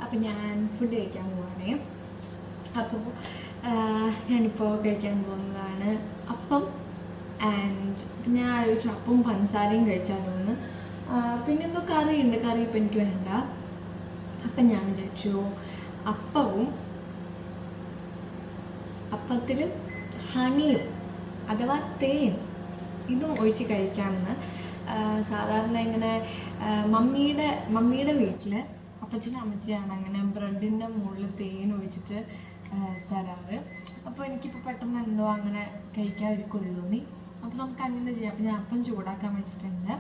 അപ്പം ഞാൻ ഫുഡ് കഴിക്കാൻ പോവാണേ. അപ്പോൾ ഞാനിപ്പോൾ കഴിക്കാൻ പോകുന്നതാണ് അപ്പം. ആൻഡ് ഞാൻ ആലോചിച്ചു അപ്പവും പഞ്ചസാരയും കഴിച്ചാലോന്ന്. പിന്നെ എന്തോ കറിയുണ്ട്, കറി ഇപ്പം എനിക്ക് വേണ്ട. അപ്പം ഞാൻ വിചാരിച്ചു അപ്പത്തിൽ ഹണിയും അഥവാ തേൻ ഇതും ഒഴിച്ച് കഴിക്കാമെന്ന്. സാധാരണ ഇങ്ങനെ മമ്മിയുടെ വീട്ടിൽ അപ്പച്ചനും അമ്മച്ചിയാണ് അങ്ങനെ ബ്രെഡിൻ്റെ മുകളിൽ തേൻ ഒഴിച്ചിട്ട് തരാറ്. അപ്പോൾ എനിക്കിപ്പോൾ പെട്ടെന്ന് എന്തോ അങ്ങനെ കഴിക്കാൻ ഒരു കൊതി തോന്നി. അപ്പോൾ നമുക്ക് അങ്ങനെ ചെയ്യാം. അപ്പോൾ ഞാൻ അപ്പം ചൂടാക്കാൻ വെച്ചിട്ടുണ്ട്.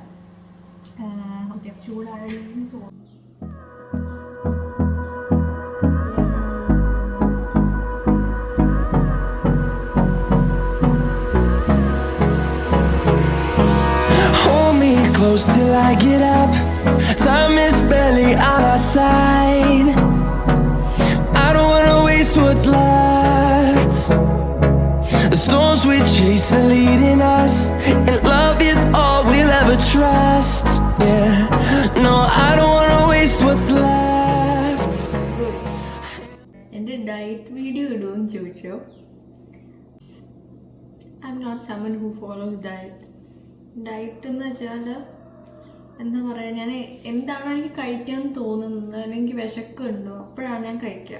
ഓക്കെ, ചൂടായെന്ന് തോന്നുന്നു. Close till I get up. Time is barely on our side. I don't wanna waste what's left. The storms we chase are leading us, and love is all we'll ever trust. Yeah, no, I don't wanna waste what's left. എൻ്റെ diet video ഇടുമെന്ന് ചോദിച്ചോ? I'm not someone who follows diet. Diet എന്ന് വെച്ചാൽ എന്താ പറയുക, ഞാൻ എന്താണ് എനിക്ക് കഴിക്കാൻ തോന്നുന്നത്, അല്ലെങ്കിൽ വിശക്കുണ്ടോ അപ്പോഴാണ് ഞാൻ കഴിക്കുക.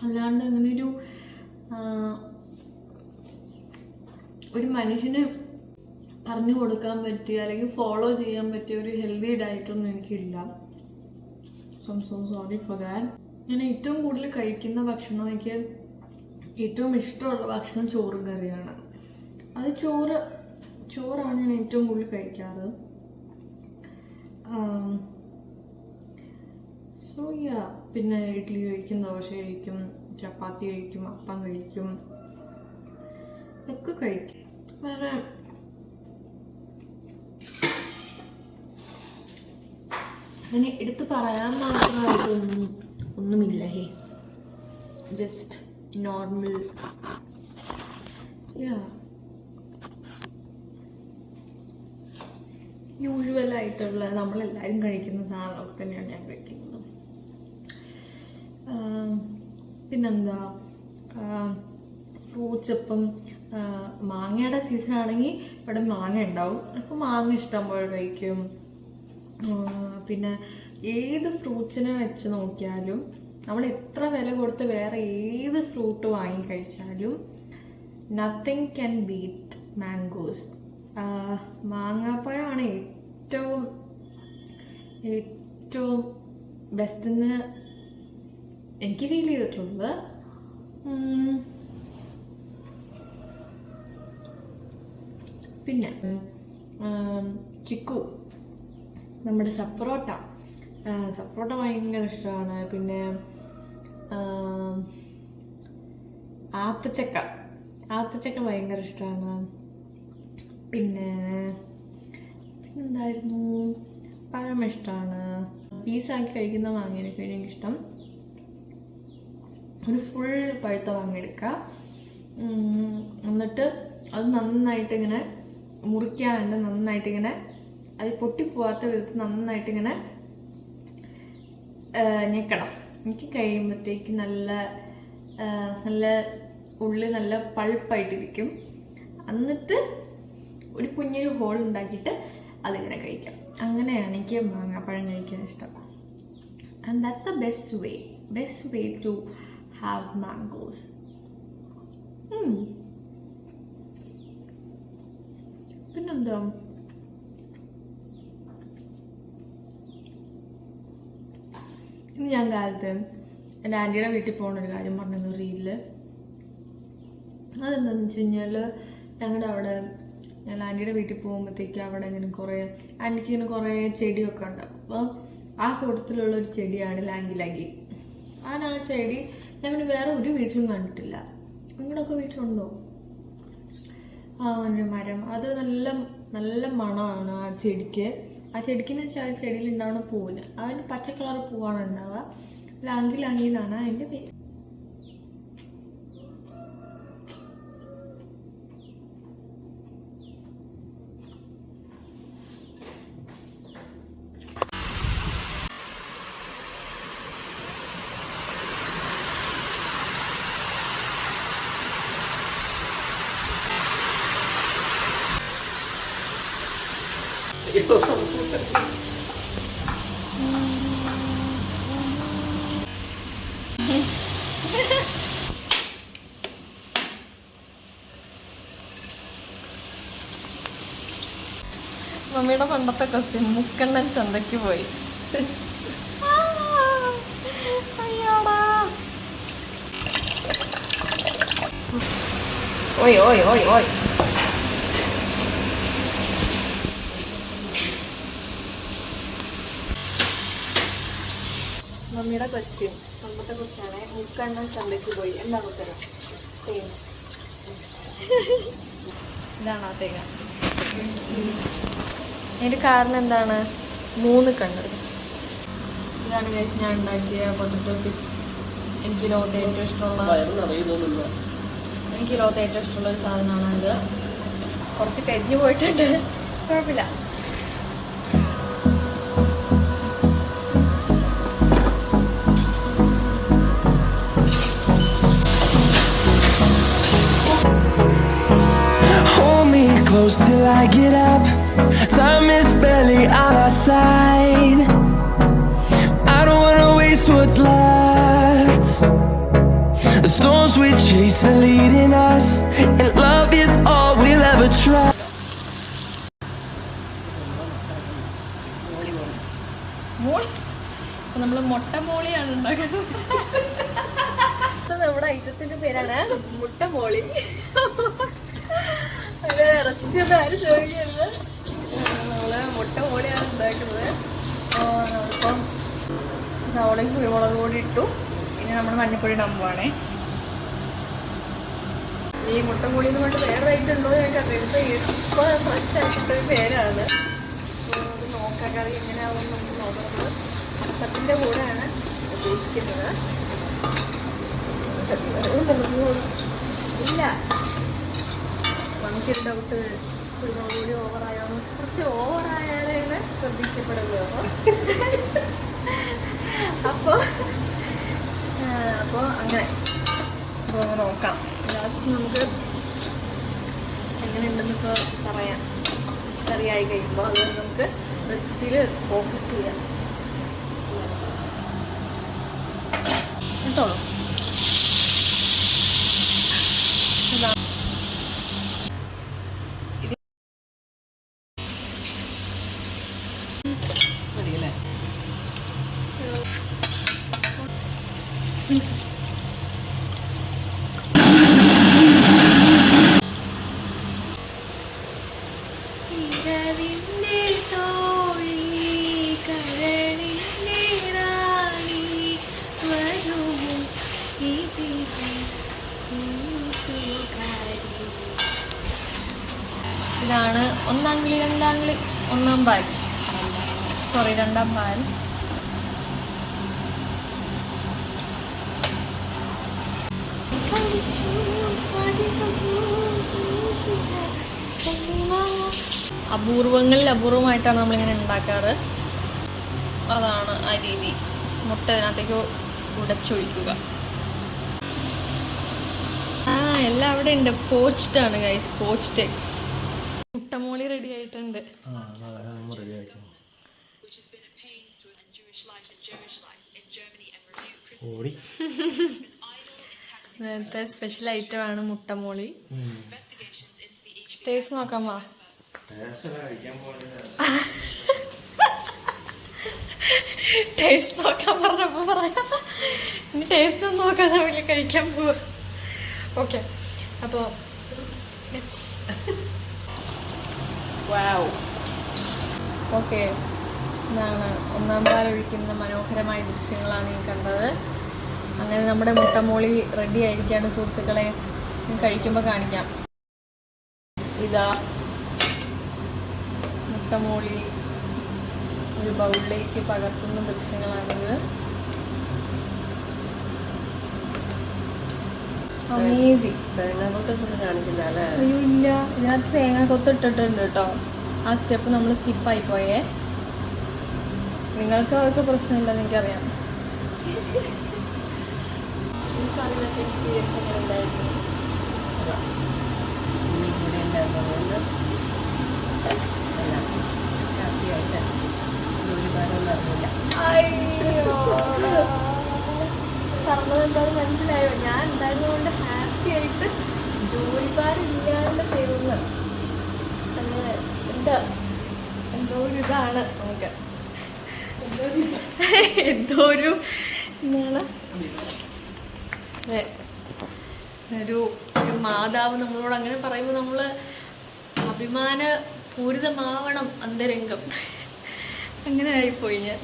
അല്ലാണ്ട് അങ്ങനെ ഒരു മനുഷ്യന് പറഞ്ഞു കൊടുക്കാൻ പറ്റിയ അല്ലെങ്കിൽ ഫോളോ ചെയ്യാൻ പറ്റിയ ഒരു ഹെൽത്തി ഡയറ്റൊന്നും എനിക്കില്ല. So I'm so sorry for that. ഞാൻ ഏറ്റവും കൂടുതൽ കഴിക്കുന്ന ഭക്ഷണം, എനിക്ക് ഏറ്റവും ഇഷ്ടമുള്ള ഭക്ഷണം ചോറും കറിയാണ്. അത് ചോറാണ് ഞാൻ ഏറ്റവും കൂടുതൽ കഴിക്കാറ്. സോ യാ, പിന്നെ ഇഡ്ഡലി കഴിക്കും, ദോശ കഴിക്കും, ചപ്പാത്തി കഴിക്കും, അപ്പം കഴിക്കും, ഒക്കെ കഴിക്കും. വേറെ അങ്ങനെ എടുത്ത് പറയാൻ മാത്രമായിട്ടൊന്നും ഒന്നുമില്ല. ഹേ, ജസ്റ്റ് നോർമൽ. യാ, യൂഷ്വലായിട്ടുള്ള നമ്മളെല്ലാവരും കഴിക്കുന്ന സാധനമൊക്കെ തന്നെയാണ് ഞാൻ കഴിക്കുന്നത്. പിന്നെന്താ, ഫ്രൂട്ട്സ് ഇപ്പം മാങ്ങയുടെ സീസൺ ആണെങ്കിൽ ഇവിടെ മാങ്ങ ഉണ്ടാവും, അപ്പോൾ മാങ്ങ ഇഷ്ടം പോലെ കഴിക്കും. പിന്നെ ഏത് ഫ്രൂട്ട്സിനെ വെച്ച് നോക്കിയാലും നമ്മൾ എത്ര വില കൊടുത്ത് വേറെ ഏത് ഫ്രൂട്ട് വാങ്ങി കഴിച്ചാലും നത്തിങ് ക്യാൻ ബീറ്റ് മാംഗോസ്. മാങ്ങാപ്പഴമാണ് ഏറ്റവും ബെസ്റ്റെന്ന് എനിക്ക് ഫീൽ ചെയ്തിട്ടുള്ളത്. പിന്നെ ചിക്കു, നമ്മുടെ സപ്പോട്ട ഭയങ്കര ഇഷ്ടമാണ്. പിന്നെ ആത്തച്ചക്ക ഭയങ്കര ഇഷ്ടമാണ്. പിന്നെന്തായിരുന്നു, പഴം ഇഷ്ടമാണ്. പീസാക്കി കഴിക്കുന്ന മാങ്ങേനൊക്കെ എനിക്കിഷ്ടം. ഒരു ഫുൾ പഴുത്ത മാങ്ങ എടുക്കുക, എന്നിട്ട് അത് നന്നായിട്ടിങ്ങനെ മുറിക്കാനുണ്ട്, നന്നായിട്ടിങ്ങനെ അത് പൊട്ടിപ്പോവാത്ത വിധത്തിൽ നന്നായിട്ടിങ്ങനെ ഞെക്കണം. എനിക്ക് കഴിയുമ്പോഴത്തേക്ക് നല്ല ഉള്ളി നല്ല പൾപ്പായിട്ടിരിക്കും. എന്നിട്ട് ഒരു കുഞ്ഞൊരു ഹോൾ ഉണ്ടാക്കിയിട്ട് അതിങ്ങനെ കഴിക്കാം. അങ്ങനെയാണ് എനിക്ക് മാങ്ങാപ്പഴം കഴിക്കാൻ ഇഷ്ടം. And that's the best way to have mangoes. പിന്നെന്താ, ഇന്ന് ഞാൻ കാലത്ത് എൻ്റെ ആൻറ്റിയുടെ വീട്ടിൽ പോകുന്നൊരു കാര്യം പറഞ്ഞത് റീലിൽ. അതെന്താണെന്ന് വെച്ച് കഴിഞ്ഞാൽ ഞങ്ങളുടെ അവിടെ ഞാൻ ആൻറ്റിയുടെ വീട്ടിൽ പോകുമ്പോഴത്തേക്ക് അവിടെ ഇങ്ങനെ ആൻറ്റിക്ക് ഇങ്ങനെ കുറേ ചെടിയൊക്കെ ഉണ്ട്. അപ്പോൾ ആ കൂട്ടത്തിലുള്ളൊരു ചെടിയാണ് ലാങ്കി. ആ ചെടി ഞാൻ പിന്നെ വേറെ ഒരു വീട്ടിലും കണ്ടിട്ടില്ല. നിങ്ങളുടെയൊക്കെ വീട്ടിലുണ്ടോ? ഒരു മരം, അത് നല്ല മണമാണ് ആ ചെടിക്ക്. ആ ചെടിക്കെന്ന് വെച്ചാൽ ചെടിയിൽ ഉണ്ടാവുന്ന പൂവിന് അതിന് പച്ച കളർ പൂവാണ് ഉണ്ടാവുക. ലാങ്കി എന്നാണ് അതിൻ്റെ പേര്. മമ്മിയുടെ പണ്ടത്തെ ക്വസ്റ്റ്യൻ, മുക്കണ്ണൻ ചന്തയ്ക്ക് പോയി. അയ്യോടാ. ഓയ് ഓയ് ഓയ് ഓയ്. മമ്മിയുടെ ക്വസ്റ്റ്യൻ, പണ്ടത്തെ ക്വസ്റ്റ്യനാണ്. മുക്കണ്ണൻ ചന്തയ്ക്ക് പോയി. എന്താണ് ഉത്തരം? തേങ്ങ. ഇതാണ് ആ തേങ്ങ. അതിൻ്റെ കാരണം എന്താണ്? 3 കണ്ണ്. ഇതാണ് കഴിച്ച് ഞാൻ ഉണ്ടാക്കിയ പൊട്ടറ്റോ ചിപ്സ്. എനിക്ക് ലോകത്തെ ഏറ്റവും ഇഷ്ടമുള്ള ഒരു സാധനമാണ് ഇത്. കുറച്ച് കരിഞ്ഞു പോയിട്ടുണ്ട്, കുഴപ്പമില്ല. Close till I get up. Time is barely on our side. I don't wanna waste what's left. The storms we chase are leading us, and love is all we'll ever try. നമ്മള് മുട്ടമോളിയാണ് ഉണ്ടാക്കുന്നത്. നമ്മുടെ ഐറ്റത്തിന്റെ പേരാണ് മുട്ടമോളി. അത് ഇറച്ചിയൊന്നും ആരും ചോദിക്കരുത്. നമ്മള് മുട്ടമോളിയാണ് ഉണ്ടാക്കുന്നത്. നമ്മളിപ്പം സവോളയും കുരുമുളക് കൂടി ഇട്ടു. ഇനി നമ്മൾ മഞ്ഞപ്പൊടി ഇടുമ്പോഴാണേ. ഈ മുട്ടമോളിന്ന് കൊണ്ട് വേറെ ഐറ്റം ഉണ്ടോ ഞങ്ങൾക്ക് അറിയാം. ഇപ്പൊ ഫ്രഷ് ആയിട്ടൊരു പേരാണ്. നോക്കാം കറി എങ്ങനെയാവും നമുക്ക് നോക്കുന്നത്. അപ്പത്തിൻ്റെ കൂടെയാണ് ഉദ്ദേശിക്കുന്നത്. ഇല്ല, നമുക്കൊരു ഡൗട്ട്, കുരുമുളക് പൊടി ഓവറായോ? കുറച്ച് ഓവറായാലേ ശ്രദ്ധിക്കപ്പെടുള്ളൂ. അപ്പോൾ അങ്ങനെ നോക്കാം. ലാസ്റ്റ് നമുക്ക് എങ്ങനെയുണ്ടെന്നിപ്പോൾ പറയാം. കറിയായി കഴിയുമ്പോൾ അത് നമുക്ക് റെസിപ്പിയിൽ ഫോക്കസ് ചെയ്യാം കേട്ടോ. ഇതാണ് ഒന്നാം പാൽ. സോറി, 2ാം പാൽ. അപൂർവമായിട്ടാണ് നമ്മളിങ്ങനെ ഉണ്ടാക്കാറ്. അതാണ് ആ രീതി. മുട്ട ഇതിനകത്തേക്ക് ഉടച്ചൊഴിക്കുക. എല്ലാം അവിടെ ഉണ്ട്. പോച്ച്ഡ് ആണ് ഗൈസ്, പോച്ച്ഡ് എഗ്സ്. മുട്ടമോളി റെഡി ആയിട്ടുണ്ട്. നേരത്തെ സ്പെഷ്യൽ ഐറ്റം ആണ് മുട്ടമോളി. ടേസ്റ്റ് നോക്കാം. വാ, ടേസ്റ്റ് നോക്കാൻ പറഞ്ഞപ്പോ പറയാം. ഇനി ടേസ്റ്റ് ഒന്നും നോക്കാൻ സമയത്ത് കഴിക്കാൻ പോവാ. ഓക്കെ, അപ്പോൾ ഓക്കെ, ഇതാണ് 1ാം പാൽ ഒഴിക്കുന്ന മനോഹരമായ ദൃശ്യങ്ങളാണ് ഈ കണ്ടത്. അങ്ങനെ നമ്മുടെ മുട്ടമോളി റെഡി ആയിരിക്കുകയാണ് സുഹൃത്തുക്കളെ. കഴിക്കുമ്പോൾ കാണിക്കാം. ഇതാ മുട്ടമോളി ഒരു ബൗളിലേക്ക് പകർത്തുന്ന ദൃശ്യങ്ങളാണിത്. അമേസിങ്. അയ്യോ ഇല്ല, ഇതിനകത്ത് തേങ്ങ കൊത്തിട്ടിട്ടുണ്ട് കേട്ടോ. ആ സ്റ്റെപ്പ് നമ്മൾ സ്കിപ്പായി പോയേ. നിങ്ങൾക്ക് അതൊക്കെ പ്രശ്നമില്ലെന്ന് എനിക്കറിയാം. എനിക്ക് അതിനൊക്കെ എക്സ്പീരിയൻസ് എങ്ങനെ ഉണ്ടായിരുന്നു? പറഞ്ഞത് എന്താണെന്ന് മനസ്സിലായോ? ഞാൻ ഉണ്ടായിരുന്നതുകൊണ്ട് ഹാപ്പി ആയിട്ട് ജോലിക്കാരില്ലാണ്ട് ചെയ്യുന്ന എന്താ എന്തോ ഒരു ഇതാണ് നമുക്ക്, എന്തോ ഒരു എന്താണ് ഒരു മാതാവ് നമ്മളോട് അങ്ങനെ പറയുമ്പോൾ നമ്മൾ അഭിമാന പൂരിതമാവണം അന്തരംഗം. അങ്ങനെ ആയിപ്പോയി ഞാൻ.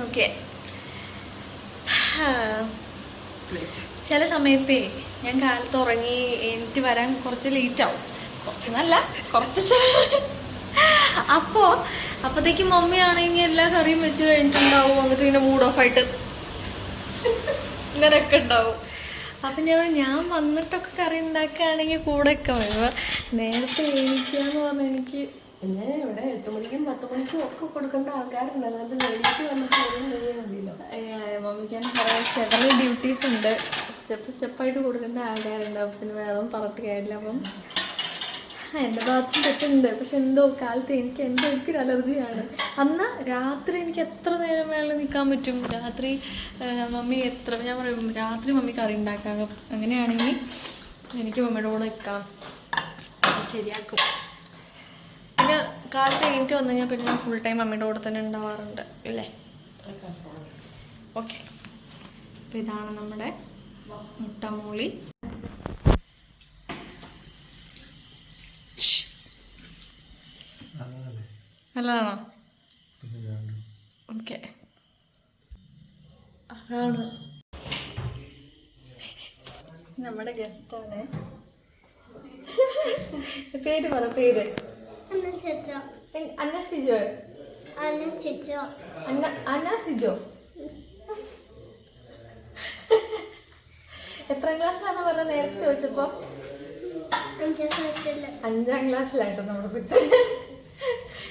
ഓക്കെ, ചില സമയത്തേ ഞാൻ കാലത്ത് ഉറങ്ങി എനിക്ക് വരാൻ കുറച്ച് ലേറ്റ് ആവും, കുറച്ചെന്നല്ല കുറച്ച്. അപ്പോഴത്തേക്ക് മമ്മിയാണെങ്കിൽ എല്ലാ കറിയും വെച്ച് കഴിഞ്ഞിട്ടുണ്ടാവും, വന്നിട്ട് ഇങ്ങനെ മൂഡ് ഓഫ് ആയിട്ട് ഇങ്ങനെയൊക്കെ ഉണ്ടാവും. അപ്പം ഞാൻ വന്നിട്ടൊക്കെ കറി ഉണ്ടാക്കുകയാണെങ്കിൽ കൂടെ ഒക്കെ വരും. നേരത്തെ എണീക്കാന്ന് പറഞ്ഞാൽ എനിക്ക് പിന്നെ ഇവിടെ 8 മണിക്കും 10 മണിക്കും ഒക്കെ കൊടുക്കേണ്ട ആൾക്കാരുണ്ട്. അതുകൊണ്ട് എണീറ്റ് വന്നിട്ട് മതിയല്ലോ. മമ്മിക്കാൻ കുറേ സെവറൽ ഡ്യൂട്ടീസ് ഉണ്ട്, സ്റ്റെപ്പായിട്ട് കൊടുക്കേണ്ട ആൾക്കാരുണ്ട്. അപ്പം പിന്നെ വേറെ പറഞ്ഞിട്ട് കാര്യമില്ല. അപ്പം എൻ്റെ ഭാഗത്തും തെറ്റുണ്ട്. പക്ഷെ എന്തോ കാലത്ത് എനിക്കൊരു അലർജിയാണ്. അന്ന് രാത്രി എനിക്ക് എത്ര നേരം വേണം നിൽക്കാൻ പറ്റും. രാത്രി മമ്മി ഞാൻ പറയും രാത്രി മമ്മി കറി ഉണ്ടാക്കാം, അങ്ങനെയാണെങ്കിൽ എനിക്ക് മമ്മിയുടെ കൂടെ നിൽക്കണം, ശരിയാക്കും. പിന്നെ കാലത്ത് കഴിഞ്ഞിട്ട് വന്നു കഴിഞ്ഞാൽ പിന്നെ ഞാൻ ഫുൾ ടൈം മമ്മിയുടെ കൂടെ തന്നെ ഉണ്ടാവാറുണ്ട് അല്ലേ. ഓക്കെ, അപ്പം ഇതാണ് നമ്മുടെ മുട്ടമൂളി. നല്ലതാണോ? ഓക്കെ, അതാണ് നമ്മുടെ ഗസ്റ്റാണ്. പേര് പറ, പേര്. അന്ന സിജോ. അന്ന സിജോ. എത്രാം ക്ലാസ്സിലാണെന്ന് പറഞ്ഞ നേരത്തെ ചോദിച്ചപ്പോ? 5ാം ക്ലാസ്സിലായിട്ട് നമ്മുടെ കൊച്ചു.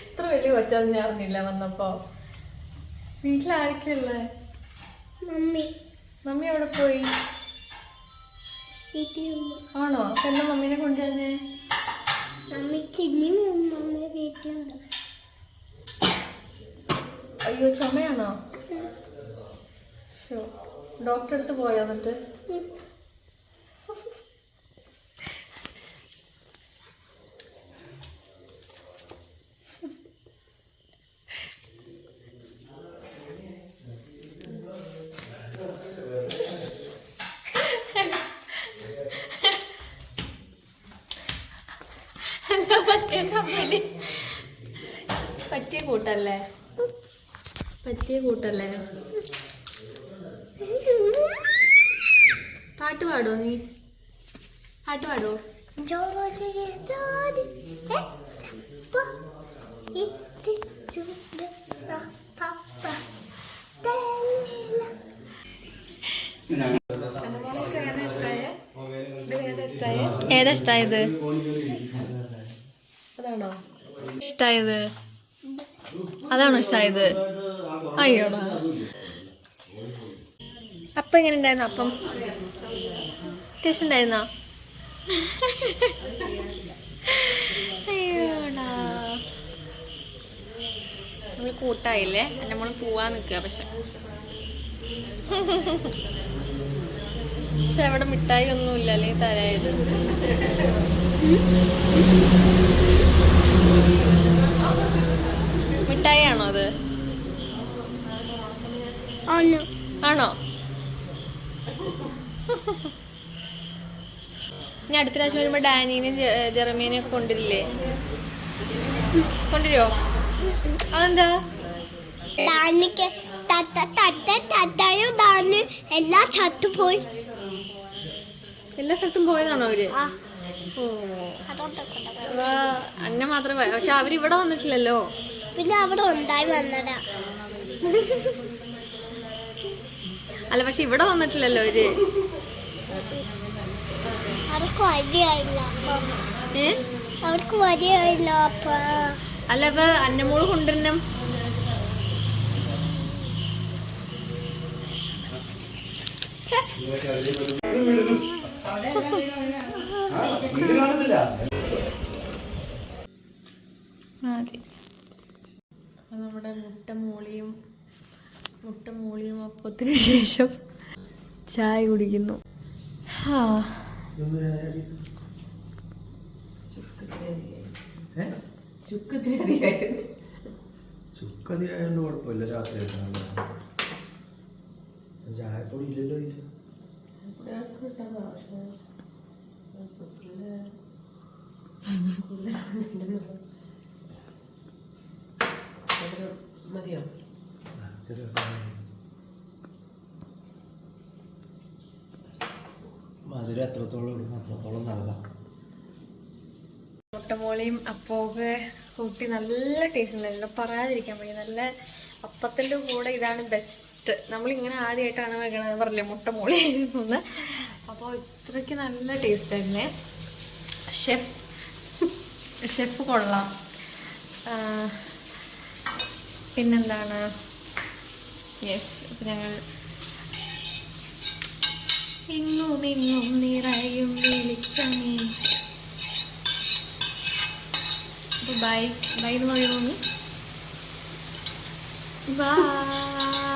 ഇത്ര വലിയ കൊച്ചാന്ന് ഞാൻ അറിഞ്ഞില്ല വന്നപ്പോ. വീട്ടിലാരൊക്കെയുള്ള? മമ്മി എവിടെ പോയി? ആണോ? അപ്പൊ എന്താ മമ്മീനെ കൊണ്ടുവന്നേ? അയ്യോ, ചുമയാണോ? ഡോക്ടറെ അടുത്ത് പോയോ എന്നിട്ട്? പറ്റിയ കൂട്ടല്ലേ? പാട്ട് പാടോ നീ? പാട്ട് പാടോ? ഏതാ ഇഷ്ടായത്? അതാണോ ഇഷ്ടായത്? അതാണോ ഇഷ്ടായത്? അയ്യോടാ. അപ്പം എങ്ങനെ ഉണ്ടായിരുന്നു? അപ്പം ടേസ്റ്റ് ഉണ്ടായിരുന്നോ? അയ്യോടാ, നമ്മൾ കൂട്ടായില്ലേ, നമ്മൾ പോവാൻ നിൽക്കുക. പക്ഷെ അവിടെ മിഠായി ഒന്നുമില്ല, അല്ലെങ്കിൽ തരായത്. മിഠായി ആണോ അത്? ആണോ? ഇനി അടുത്ത പ്രാവശ്യം വരുമ്പോ ഡാനീനെ ജെറമീനെ ഒക്കെ കൊണ്ടുവരില്ലേ? കൊണ്ടുവരുമോ? അതെന്താ? എല്ലാ സ്ഥലത്തും പോയതാണോ അവര്? അന്ന മാത്രമേ. പക്ഷെ അവരിവിടെ വന്നിട്ടില്ലല്ലോ. പിന്നെ അവിടെ ഉണ്ടായി വന്നതാ. അല്ല, പക്ഷെ ഇവിടെ വന്നിട്ടില്ലല്ലോ അവര്. അവർക്ക് വരികയില്ല. അല്ല, അപ്പൊ അന്നമോള് കൊണ്ടുവരണം. നമ്മുടെ മുട്ടമൂളിയും അപ്പത്തിന് ശേഷം ചായ കുടിക്കുന്നു. ചുക്കത്തിരി ചുക്കതി ആയതുകൊണ്ട് കുഴപ്പമില്ല. രാത്രി ചായപ്പൊടി ഇല്ലല്ലോ ഇല്ല. മതിയോ? മധുരം എത്രത്തോളം ഇടുന്നു അത്രത്തോളം നല്ലതാണ്. മുട്ടമോളിയും അപ്പമൊക്കെ കൂട്ടി നല്ല ടേസ്റ്റ് ഉണ്ടായിരുന്നു, പറയാതിരിക്കാൻ വയ്യ. നല്ല അപ്പത്തിൻ്റെ കൂടെ ഇതാണ് ബെസ്റ്റ്. നമ്മളിങ്ങനെ ആദ്യമായിട്ടാണ് വെക്കണത് പറഞ്ഞില്ലേ മുട്ടമോളി ആയിരുന്നു. അപ്പോൾ ഇത്രയ്ക്ക് നല്ല ടേസ്റ്റ് ആയിരുന്നേ. ഷെഫ് കൊള്ളാം. പിന്നെന്താണ്, യെസ്, അപ്പം ഞങ്ങൾ എങ്ങും നിറയും വെളിച്ചമേ. ബൈ ബൈ എന്ന് പറയുന്നു. ബൈ.